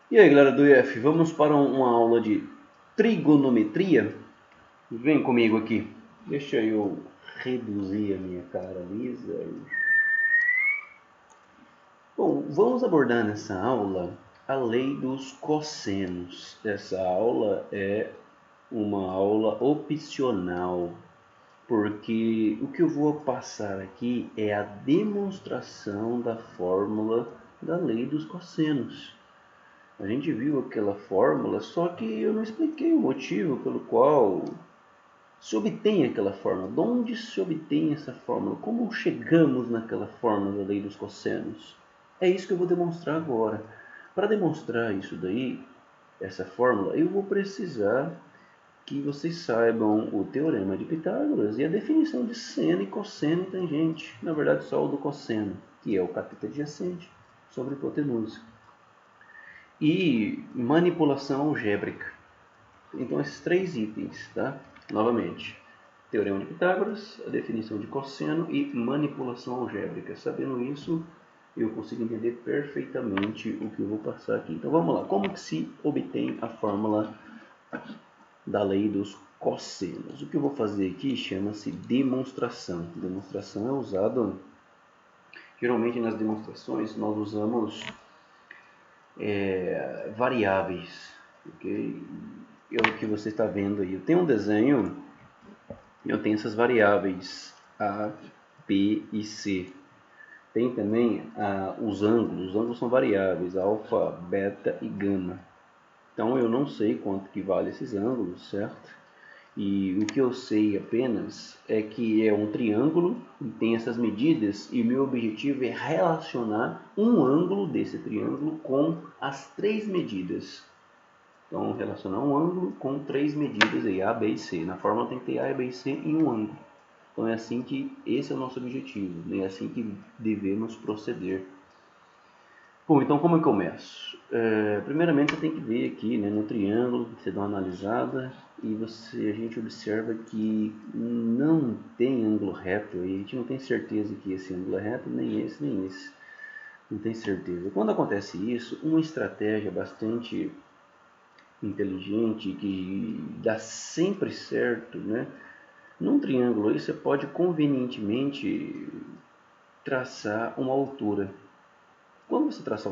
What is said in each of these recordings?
E aí, galera do IF, vamos para uma aula de trigonometria? Vem comigo aqui. Deixa eu reduzir a minha cara lisa. Bom, vamos abordar nessa aula a lei dos cossenos. Essa aula é uma aula opcional, porque o que eu vou passar aqui é a demonstração da fórmula da lei dos cossenos. A gente viu aquela fórmula, só que eu não expliquei o motivo pelo qual se obtém aquela fórmula. De onde se obtém essa fórmula? Como chegamos naquela fórmula da lei dos cossenos? É isso que eu vou demonstrar agora. Para demonstrar isso daí, essa fórmula, eu vou precisar que vocês saibam o teorema de Pitágoras e a definição de seno e cosseno e tangente. Na verdade, só o do cosseno, que é o cateto adjacente sobre hipotenusa. E manipulação algébrica. Então, esses três itens, tá? Novamente, teorema de Pitágoras, a definição de cosseno e manipulação algébrica. Sabendo isso, eu consigo entender perfeitamente o que eu vou passar aqui. Então, vamos lá. Como que se obtém a fórmula da lei dos cossenos? O que eu vou fazer aqui chama-se demonstração. Demonstração é usado, geralmente nas demonstrações, nós usamos variáveis, ok? É o que você está vendo aí. Eu tenho um desenho, eu tenho essas variáveis A, B e C. Tem também os ângulos são variáveis, alfa, beta e gama. Então eu não sei quanto que vale esses ângulos, certo? E o que eu sei apenas é que é um triângulo e tem essas medidas, e o meu objetivo é relacionar um ângulo desse triângulo com as três medidas. Então, relacionar um ângulo com três medidas aí, A, B e C. Na fórmula tem que ter A, B e C em um ângulo. Então é assim que esse é o nosso objetivo, né? É assim que devemos proceder. Bom, então como eu começo? Primeiramente você tem que ver aqui, né, no triângulo, você dá uma analisada e a gente observa que não tem ângulo reto, e a gente não tem certeza que esse ângulo é reto, nem esse, nem esse. Não tem certeza. Quando acontece isso, uma estratégia bastante inteligente que dá sempre certo, né? Num triângulo aí você pode convenientemente traçar uma altura. Quando você traça a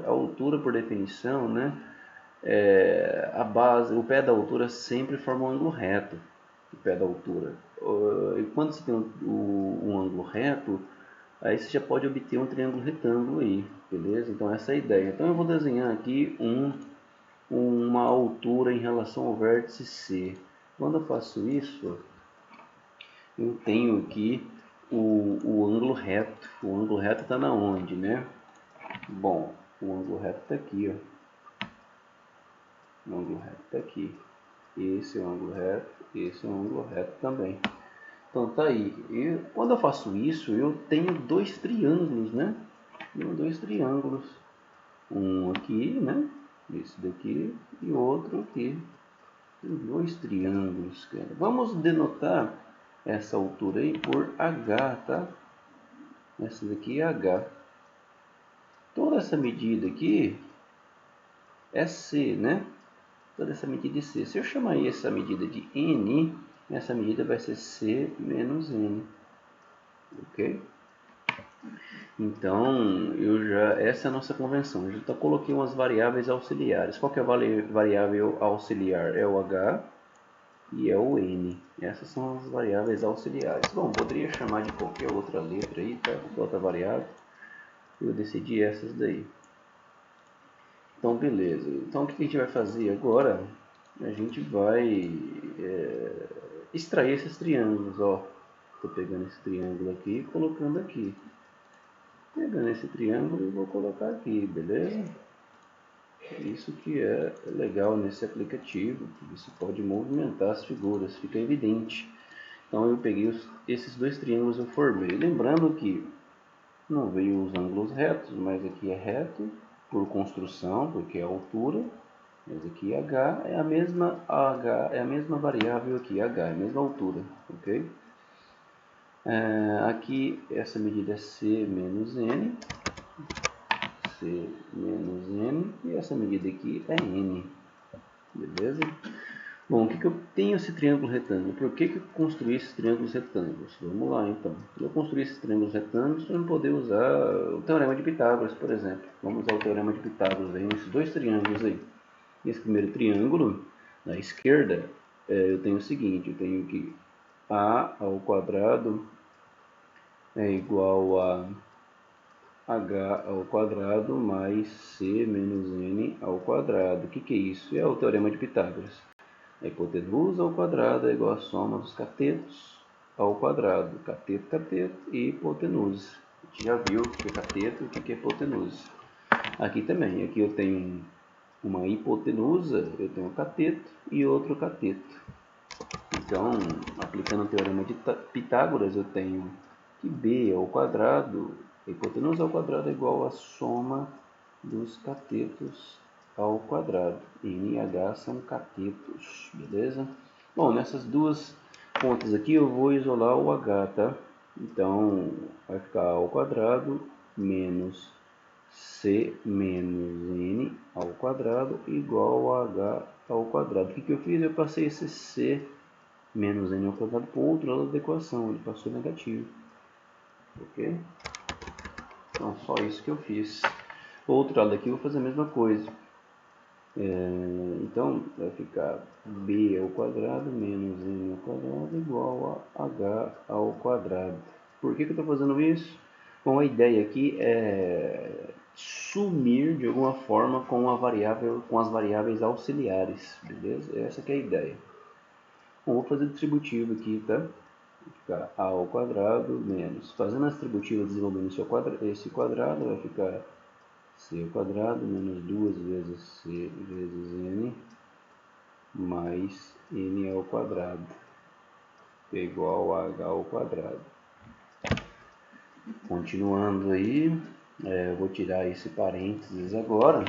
altura por definição, né? A base, o pé da altura sempre forma um ângulo reto. O pé da altura. E quando você tem um ângulo reto, aí você já pode obter um triângulo retângulo aí, beleza? Então essa é a ideia. Então eu vou desenhar aqui uma altura em relação ao vértice C. Quando eu faço isso, eu tenho aqui o ângulo reto. O ângulo reto está na onde, né? Bom, o ângulo reto está aqui, ó. O ângulo reto está aqui. Esse é o ângulo reto, esse é o ângulo reto também. Então tá aí. E quando eu faço isso, eu tenho dois triângulos, né? Tenho dois triângulos. Um aqui, né? Esse daqui e outro aqui. Tem dois triângulos, cara. Vamos denotar essa altura aí por H, tá? Essa daqui é H. Toda essa medida aqui é C, né? Toda essa medida é C. Se eu chamar essa medida de N, essa medida vai ser C menos N. Ok? Então, essa é a nossa convenção. Eu já coloquei umas variáveis auxiliares. Qual que é a variável auxiliar? É o H e é o N. Essas são as variáveis auxiliares. Bom, poderia chamar de qualquer outra letra aí, tá? Qualquer outra variável. Eu decidi essas daí. Então, beleza. Então, o que a gente vai fazer agora? A gente vai extrair esses triângulos, ó. Estou pegando esse triângulo aqui e colocando aqui. Pegando esse triângulo e vou colocar aqui, beleza? Isso que é legal nesse aplicativo, que você pode movimentar as figuras, fica evidente. Então eu peguei esses dois triângulos eu formei. Lembrando que não veio os ângulos retos, mas aqui é reto por construção, porque é a altura. Mas aqui H é a mesma variável aqui, H, é a mesma altura, ok? Aqui essa medida é C menos N, C menos N, e essa medida aqui é n, beleza? Bom, o que eu tenho esse triângulo retângulo? Por que eu construí esses triângulos retângulos? Vamos lá, então. Eu construí esses triângulos retângulos para poder usar o Teorema de Pitágoras, por exemplo. Vamos usar o Teorema de Pitágoras aí, nesses dois triângulos aí. Nesse primeiro triângulo, na esquerda, eu tenho o seguinte, eu tenho que a ao quadrado é igual a h ao quadrado mais c menos n ao quadrado. O que é isso? É o Teorema de Pitágoras. A hipotenusa ao quadrado é igual à soma dos catetos ao quadrado. Cateto, cateto e hipotenusa. A gente já viu o que é cateto e o que é hipotenusa. Aqui também. Aqui eu tenho uma hipotenusa, eu tenho um cateto e outro cateto. Então, aplicando o Teorema de Pitágoras, eu tenho que b ao quadrado, a hipotenusa ao quadrado é igual à soma dos catetos ao quadrado. N e H são catetos, beleza? Bom, nessas duas pontas aqui eu vou isolar o H, tá? Então, vai ficar A ao quadrado menos C menos N ao quadrado igual a H ao quadrado. O que eu fiz? Eu passei esse C menos N ao quadrado para o outro lado da equação, ele passou negativo. Ok? Então, só isso que eu fiz. O outro lado aqui eu vou fazer a mesma coisa. Então, vai ficar b ao quadrado menos n ao quadrado igual a h ao quadrado. Por que eu estou fazendo isso? Bom, a ideia aqui é sumir de alguma forma com as variáveis auxiliares, beleza? Essa que é a ideia. Bom, vou fazer distributivo aqui, tá? Vai ficar a ao quadrado menos, fazendo a distributiva desenvolvendo esse quadrado, vai ficar c ao quadrado menos 2 vezes c vezes n mais n ao quadrado, que é igual a h ao quadrado. Continuando aí, eu vou tirar esse parênteses agora.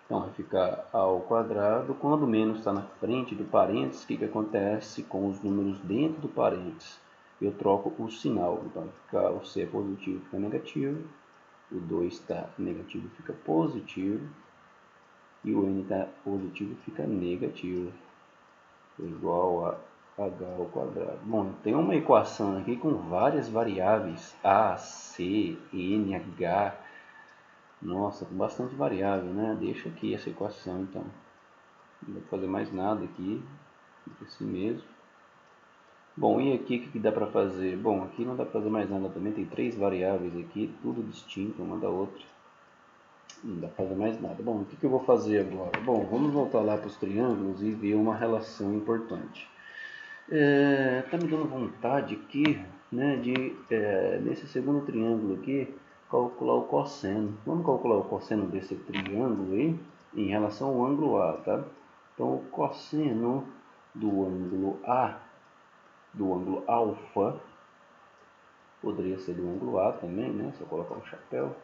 Então vai ficar a ao quadrado. Quando o menos está na frente do parênteses, o que acontece com os números dentro do parênteses? Eu troco o sinal. Então vai ficar o c positivo fica negativo, o 2 está negativo fica positivo e o n está positivo fica negativo, igual a h ao quadrado. Bom, tem uma equação aqui com várias variáveis, a, c, n, h. Nossa, com bastante variável, né? Deixa aqui essa equação, então. Não vou fazer mais nada aqui, assim mesmo. Bom, e aqui o que dá para fazer? Bom, aqui não dá para fazer mais nada também, tem três variáveis aqui, tudo distinto uma da outra. Não dá para fazer mais nada. Bom, o que eu vou fazer agora? Bom, vamos voltar lá para os triângulos e ver uma relação importante. Tá me dando vontade aqui, né, de, nesse segundo triângulo aqui, calcular o cosseno. Vamos calcular o cosseno desse triângulo aí, em relação ao ângulo A, tá? Então, o cosseno do ângulo A, do ângulo alfa, poderia ser do ângulo A também, né? Se eu colocar um chapéu,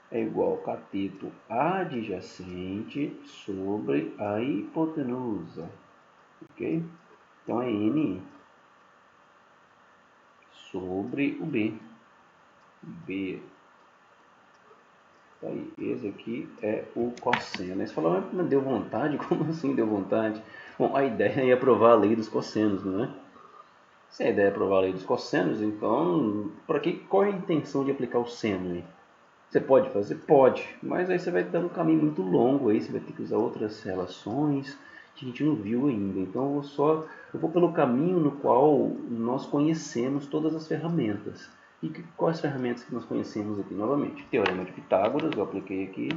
é igual ao cateto adjacente sobre a hipotenusa, ok? Então é N sobre o B. B. Tá aí, esse aqui é o cosseno. Aí você fala, mas deu vontade? Como assim deu vontade? Bom, a ideia é provar a lei dos cossenos, não é? Se a ideia é provar a lei dos cossenos, então, qual é a intenção de aplicar o seno aí? Você pode fazer? Pode, mas aí você vai dar um caminho muito longo aí, você vai ter que usar outras relações que a gente não viu ainda. Então eu vou pelo caminho no qual nós conhecemos todas as ferramentas. E quais ferramentas que nós conhecemos aqui? Novamente, Teorema de Pitágoras, eu apliquei aqui,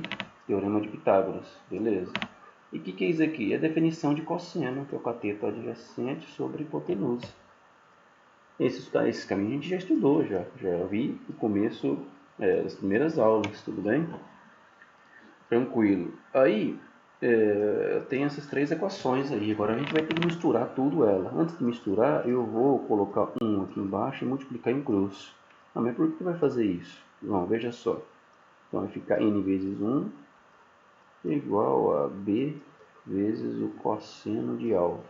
Teorema de Pitágoras, beleza. E o que é isso aqui? É a definição de cosseno, que é o cateto adjacente sobre hipotenusa. Esse caminho a gente já estudou, já vi no começo das primeiras aulas, tudo bem? Tranquilo. Aí, tem essas três equações aí. Agora a gente vai ter que misturar tudo ela. Antes de misturar, eu vou colocar 1 aqui embaixo e multiplicar em cruz. Ah, mas por que vai fazer isso? Bom, veja só. Então vai ficar n vezes 1 igual a b vezes o cosseno de alfa.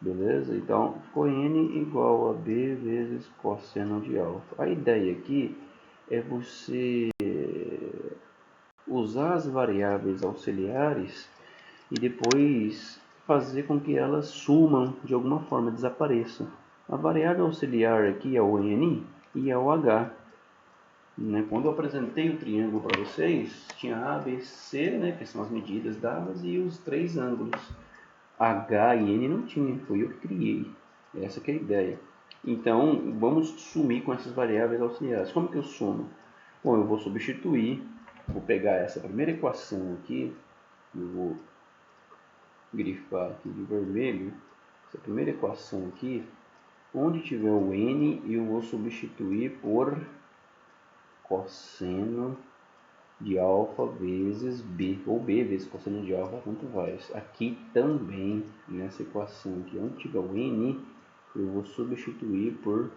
Beleza? Então, ficou n igual a b vezes cosseno de alfa. A ideia aqui é você usar as variáveis auxiliares e depois fazer com que elas sumam de alguma forma, desapareçam. A variável auxiliar aqui é o n e é o h. Né? Quando eu apresentei o triângulo para vocês, tinha A, B, C, né, que são as medidas dadas, e os 3 ângulos. H e N não tinha, foi eu que criei. Essa que é a ideia. Então, vamos sumir com essas variáveis auxiliares. Como que eu sumo? Bom, eu vou substituir, vou pegar essa primeira equação aqui, eu vou grifar aqui de vermelho, essa primeira equação aqui, onde tiver o N, eu vou substituir por cosseno de alfa vezes B, ou B vezes cosseno de alfa, tanto faz. Aqui também, nessa equação aqui, onde tiver o N, eu vou substituir por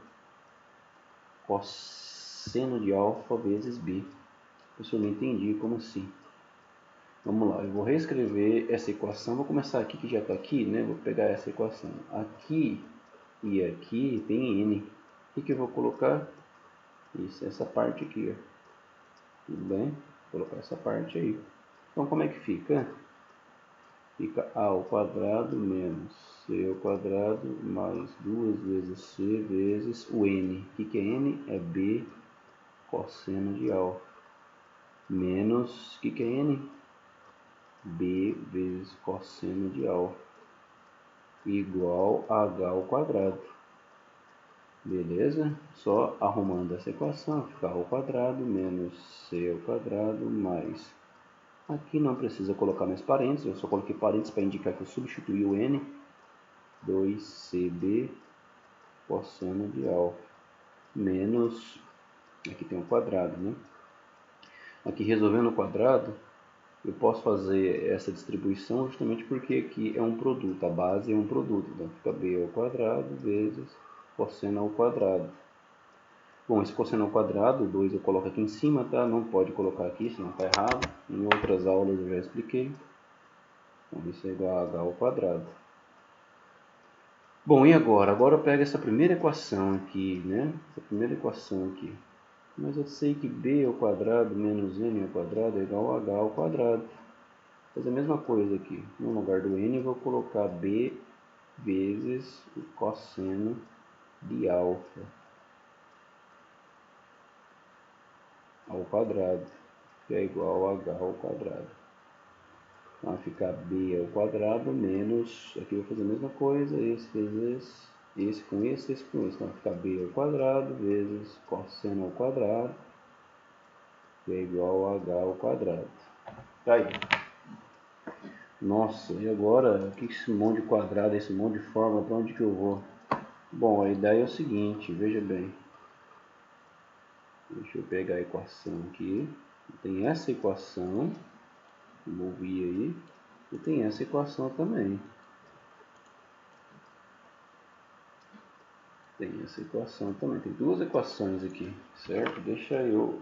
cosseno de alfa vezes B. Eu não entendi como assim. Vamos lá, eu vou reescrever essa equação, vou começar aqui que já está aqui, né? Vou pegar essa equação. Aqui e aqui tem N. O que eu vou colocar? Isso, essa parte aqui, ó. Tudo bem? Vou colocar essa parte aí. Então, como é que fica? Fica a ao quadrado menos c ao quadrado mais 2 vezes c vezes o n. O que é n? É b cosseno de alfa. Menos, o que é n? B vezes cosseno de alfa. Igual a h ao quadrado. Beleza? Só arrumando essa equação, fica a ao quadrado menos c ao quadrado mais... Aqui não precisa colocar mais parênteses, eu só coloquei parênteses para indicar que eu substituí o n. 2cb cosseno de alfa menos, aqui tem um quadrado, né? Aqui resolvendo o quadrado, eu posso fazer essa distribuição justamente porque aqui é um produto, a base é um produto, então fica b ao quadrado vezes cosseno ao quadrado. Bom, esse cosseno ao quadrado, 2 eu coloco aqui em cima, tá? Não pode colocar aqui, senão está errado. Em outras aulas eu já expliquei. Então isso é igual a h ao quadrado. Bom, e agora? Agora eu pego essa primeira equação aqui, né? Essa primeira equação aqui. Mas eu sei que b ao quadrado menos n ao quadrado é igual a h ao quadrado. Vou fazer a mesma coisa aqui. No lugar do n eu vou colocar b vezes o cosseno de alfa ao quadrado, que é igual a h ao quadrado. Então vai ficar b ao quadrado menos, aqui eu vou fazer a mesma coisa, esse vezes esse com esse com esse. Então vai ficar b ao quadrado vezes cosseno ao quadrado, que é igual a h ao quadrado. Tá aí. Nossa, e agora? O que é esse monte de quadrado, esse monte de forma, para onde que eu vou? Bom, a ideia é o seguinte, veja bem. Deixa eu pegar a equação aqui. Tem essa equação, vou vir aí, e tem essa equação também. Tem essa equação também, tem duas equações aqui, certo? Deixa eu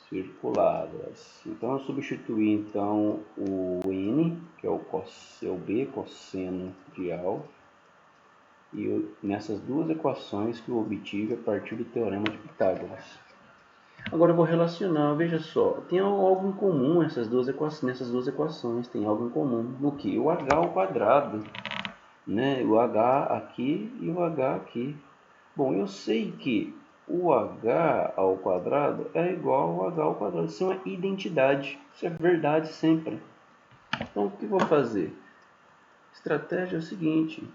circuladas. Então eu substituí então o n, que é o b cosseno de alfa, e nessas duas equações que eu obtive a partir do teorema de Pitágoras. Agora eu vou relacionar, veja só, tem algo em comum nessas duas equações, tem algo em comum, no que? O h ao quadrado, né? O h aqui e o h aqui. Bom, eu sei que o h ao quadrado é igual ao h ao quadrado, isso é uma identidade, isso é verdade sempre. Então o que eu vou fazer? Estratégia é o seguinte,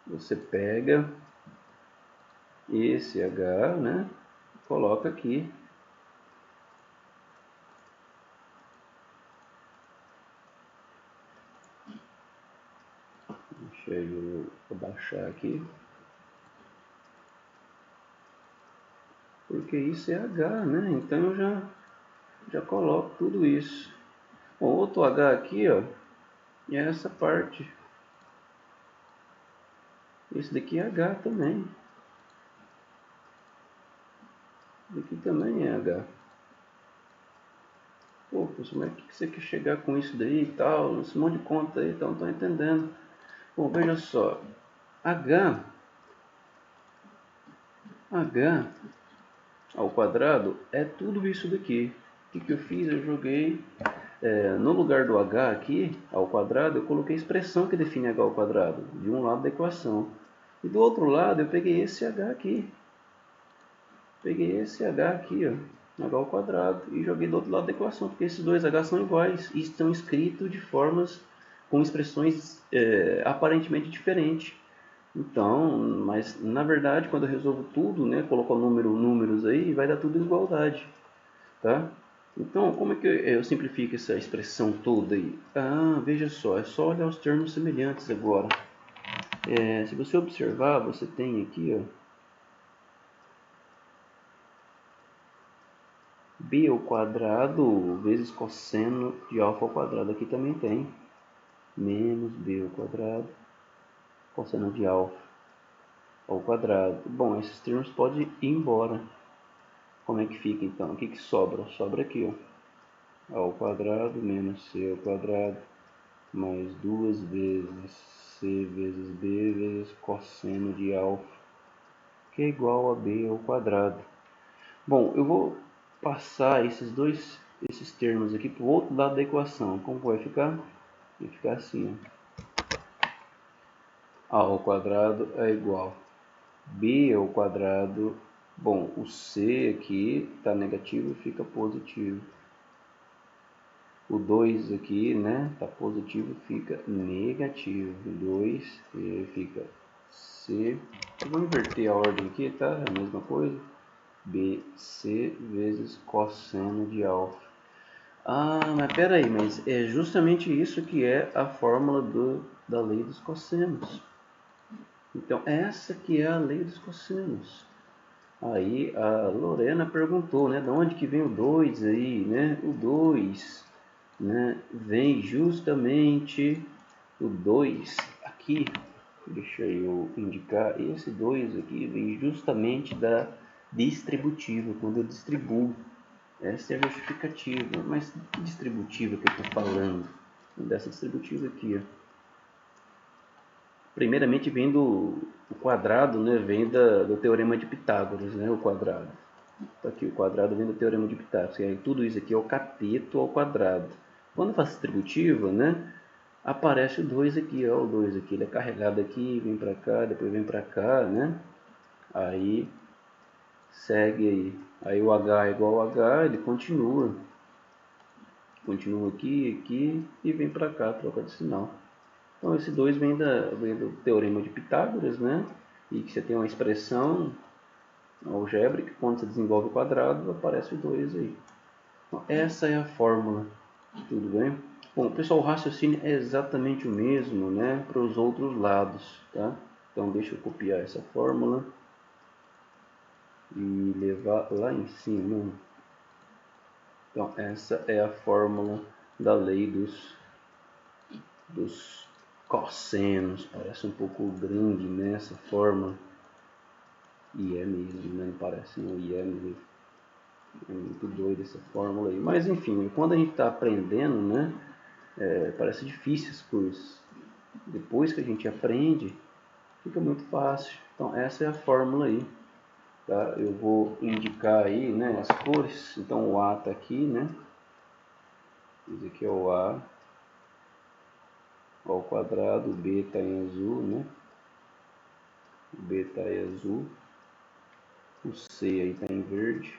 você pega esse h, né? Coloca aqui. Deixa eu abaixar aqui. Porque isso é h, né? Então eu já coloco tudo isso. Bom, outro h aqui, ó, é essa parte. Esse daqui é h também. Esse daqui também é h. Pô, professor, mas o que você quer chegar com isso daí e tal? Esse monte de conta aí, então não estou entendendo. Bom, veja só. H ao quadrado é tudo isso daqui. O que eu fiz? Eu joguei no lugar do h aqui, ao quadrado, eu coloquei a expressão que define h ao quadrado, de um lado da equação. E do outro lado eu peguei esse h aqui. Peguei esse h aqui, ó, h ao quadrado, e joguei do outro lado da equação, porque esses dois h são iguais e estão escritos de formas com expressões aparentemente diferentes. Então, mas na verdade, quando eu resolvo tudo, né, coloco números aí, vai dar tudo igualdade, tá? Então, como é que eu simplifico essa expressão toda aí? Ah, veja só, é só olhar os termos semelhantes agora. Se você observar, você tem aqui, ó, b ao quadrado vezes cosseno de alfa ao quadrado. Aqui também tem menos b ao quadrado cosseno de alfa ao quadrado. Bom, esses termos podem ir embora. Como é que fica então? O que sobra? Sobra aqui, ó, a ao quadrado menos c ao quadrado mais 2 vezes c vezes b vezes cosseno de alfa, que é igual a b ao quadrado. Bom, eu vou passar esses termos aqui para o outro lado da equação. Como vai ficar? Vai ficar assim, ó. A ao quadrado é igual b ao quadrado. Bom, o c aqui está negativo, fica positivo. O 2 aqui, né, está positivo, fica negativo. 2 fica c. Eu vou inverter a ordem aqui, tá? É a mesma coisa. bc vezes cosseno de alfa. Ah, mas peraí, mas é justamente isso que é a fórmula da lei dos cossenos. Então, essa que é a lei dos cossenos. Aí a Lorena perguntou, né, de onde que vem o 2 aí, né? O 2, né, vem justamente o 2 aqui. Deixa eu indicar, esse 2 aqui vem justamente da distributiva, quando eu distribuo. Essa é a justificativa. Mas que distributiva que eu estou falando? Dessa distributiva aqui, ó. Primeiramente vem do o quadrado, né? Vem do teorema de Pitágoras, né? O quadrado. Tá aqui, o quadrado vem do teorema de Pitágoras. E aí, tudo isso aqui é o cateto ao quadrado. Quando eu faço distributiva, né? Aparece o 2 aqui, ó. O 2 aqui, ele é carregado aqui, vem para cá, depois vem para cá, né? Aí segue aí. Aí o h é igual ao h, ele continua. Continua aqui e vem para cá, troca de sinal. Então esse 2 vem do teorema de Pitágoras, né? E que você tem uma expressão algébrica, quando você desenvolve o quadrado, aparece o 2 aí. Então, essa é a fórmula, tudo bem? Bom, pessoal, o raciocínio é exatamente o mesmo, né, para os outros lados, tá? Então deixa eu copiar essa fórmula e levar lá em cima. Então essa é a fórmula da lei dos cossenos. Parece um pouco grande nessa fórmula. E é mesmo, né? Não parece não, e é mesmo. É muito doido essa fórmula aí. Mas enfim, quando a gente está aprendendo, né? Parece difícil as coisas. Depois que a gente aprende, fica muito fácil. Então essa é a fórmula aí. Tá? Eu vou indicar aí, né, as cores. Então o A está aqui, né? Esse aqui é o A ao quadrado, o B está em azul, né? O B está em azul. O C aí está em verde.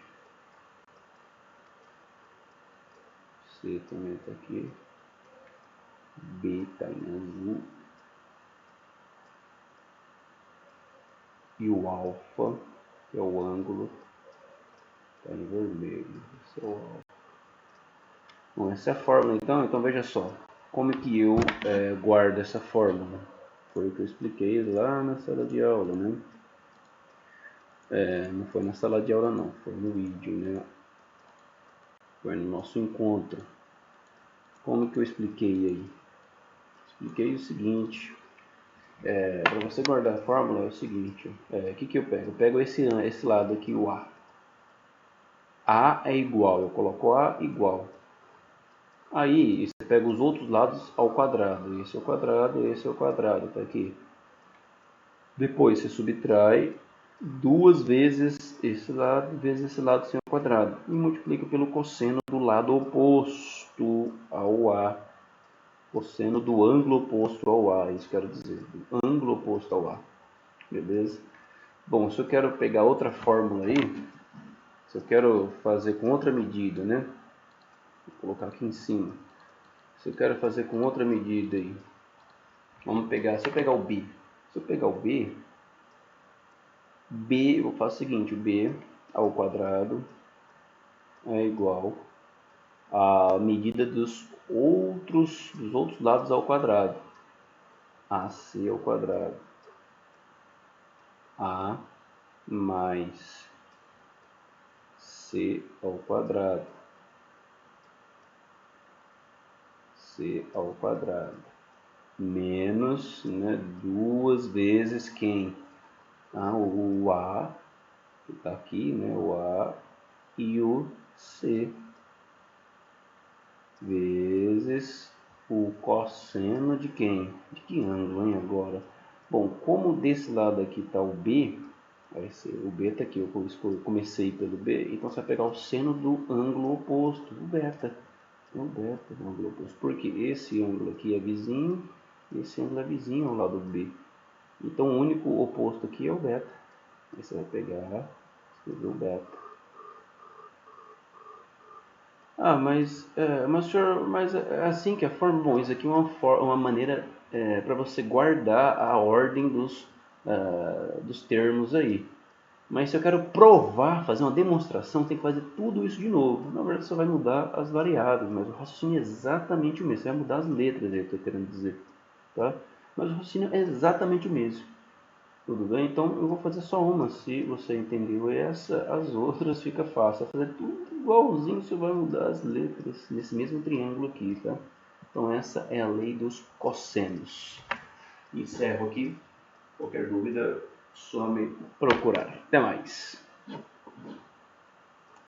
C também está aqui. B está em azul. E o alfa, que é o ângulo, está em vermelho. Esse é o alfa. Bom, essa é a fórmula então. Então veja só. Como é que eu guardo essa fórmula? Foi o que eu expliquei lá na sala de aula, né? Não foi na sala de aula não, foi no vídeo, né? Foi no nosso encontro. Como que eu expliquei aí? Expliquei o seguinte. Para você guardar a fórmula é o seguinte. O que eu pego? Eu pego esse lado aqui, o A. A é igual, eu coloco A igual. Aí você pega os outros lados ao quadrado. Esse é o quadrado, esse é o quadrado, tá aqui. Depois você subtrai 2 vezes esse lado sem ao quadrado. E multiplica pelo cosseno do lado oposto ao A. Cosseno do ângulo oposto ao A, isso quero dizer. Do ângulo oposto ao A. Beleza? Bom, se eu quero pegar outra fórmula aí, se eu quero fazer com outra medida, né? Vou colocar aqui em cima. Se eu quero fazer com outra medida aí, vamos pegar, se eu pegar o B, eu faço o seguinte, o B ao quadrado é igual à medida dos outros lados ao quadrado, AC ao quadrado, A mais C ao quadrado, C ao quadrado, menos, né, 2 vezes quem? O A, que está aqui, né, o A e o C, vezes o cosseno de quem? De que ângulo, hein, agora? Bom, como desse lado aqui está o B, vai ser, o B está aqui, eu comecei pelo B, então você vai pegar o seno do ângulo oposto, o beta. O beta do ângulo oposto, porque esse ângulo aqui é vizinho, e esse ângulo é vizinho ao lado B. Então o único oposto aqui é o beta. Aí você vai pegar, escrever o beta. Mas é assim que a forma. Bom, isso aqui é uma maneira para você guardar a ordem dos termos aí. Mas se eu quero provar, fazer uma demonstração, tem que fazer tudo isso de novo. Na verdade, só vai mudar as variáveis, mas o raciocínio é exatamente o mesmo. Você vai mudar as letras aí, eu estou querendo dizer. Tá? Mas o raciocínio é exatamente o mesmo. Tudo bem? Então eu vou fazer só uma. Se você entendeu essa, as outras fica fácil. Vai fazer tudo igualzinho, você vai mudar as letras nesse mesmo triângulo aqui, tá? Então essa é a lei dos cossenos. Encerro aqui. Qualquer dúvida, só me procurar. Até mais.